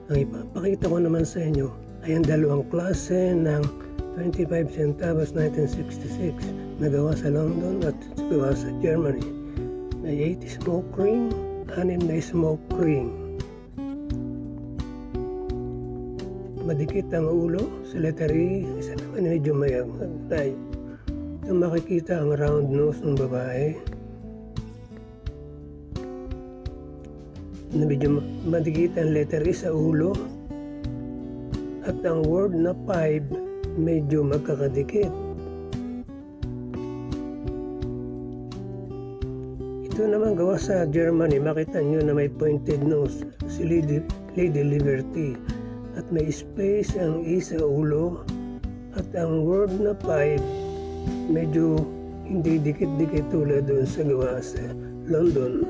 Ang ipapakita ko naman sa inyo ay ang dalawang klase ng 25 centavos 1966 na gawa sa London at gawa sa Germany. May 80 smoke ring, 6 na smoke ring. Madikit ang ulo sa letter E, isa naman medyo mayagmag. Ito makikita ang round nose ng babae. Medyo madikit ang letter E sa ulo at ang word na 5 medyo magkakadikit. Ito naman gawa sa Germany, makita nyo na may pointed nose si Lady Liberty at may space ang E sa ulo at ang word na 5 medyo hindi dikit-dikit tulad doon sa gawa sa London.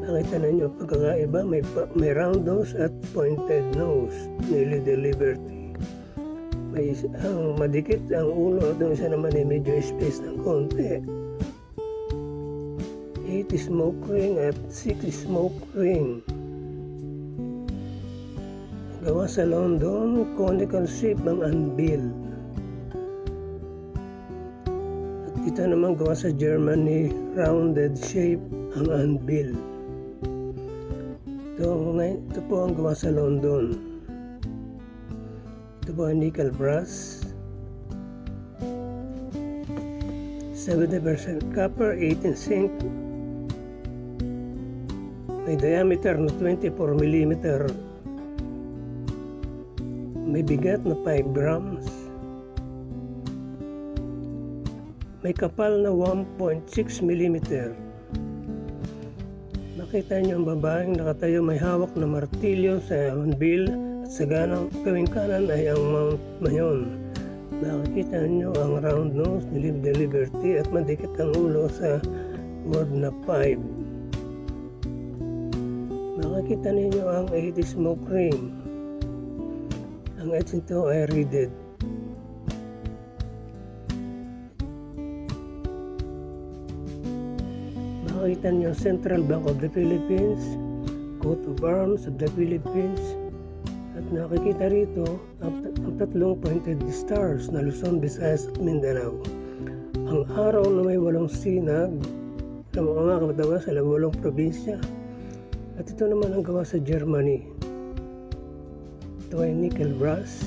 Nakita ninyo pagkakaiba, may round nose at pointed nose ni Lady Liberty. Ang madikit ang ulo at ang isa naman ay medyo space ng konti. 8 smoke ring at 6 smoke ring. Gawa sa London, conical shape ang anvil. At ito naman gawa sa Germany, rounded shape ang anvil. Ito po ang gawa sa London. Ito po ang nickel brass. 70% copper, 18 zinc. May diameter na 24 mm. May bigat na 5 grams. May kapal na 1.6 mm. Nakita niyo ang babaeng nakatayo may hawak na martilyo sa anvil at sa gawing kanan ay ang mount mayon. Nakikita niyo ang round nose ni Lady Liberty at madikit ang ulo sa word na 5. Nakikita niyo ang 80 smoke ring. Ang edge nito ay reeded. Makikita niyo Central Bank of the Philippines, coat of arms of the Philippines, at nakikita rito ang tatlong pointed stars na Luzon, Visayas at Mindanao. Ang araw na may 8 sinag na mga kapatawa sa 8 probinsya. At ito naman ang gawa sa Germany. Ito ay nickel brass.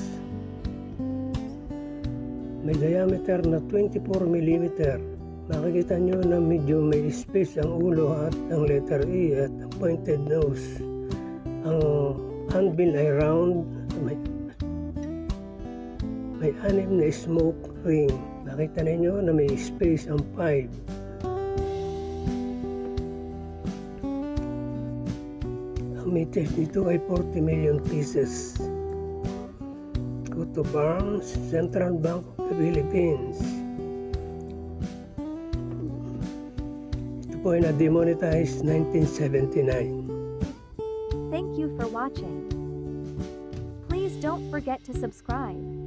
May diameter na 24 mm. Makikita nyo na medyo may space ang ulo at ang letter E at ang pointed nose. Ang anvil ay round. May 6 na smoke ring. Nakita ninyo na may space ang 5. Ang meters dito ay 40 million pieces. Coat of arms, Central Bank of the Philippines. Po ay na-demonetize 1979. Thank you for watching. Please don't forget to subscribe.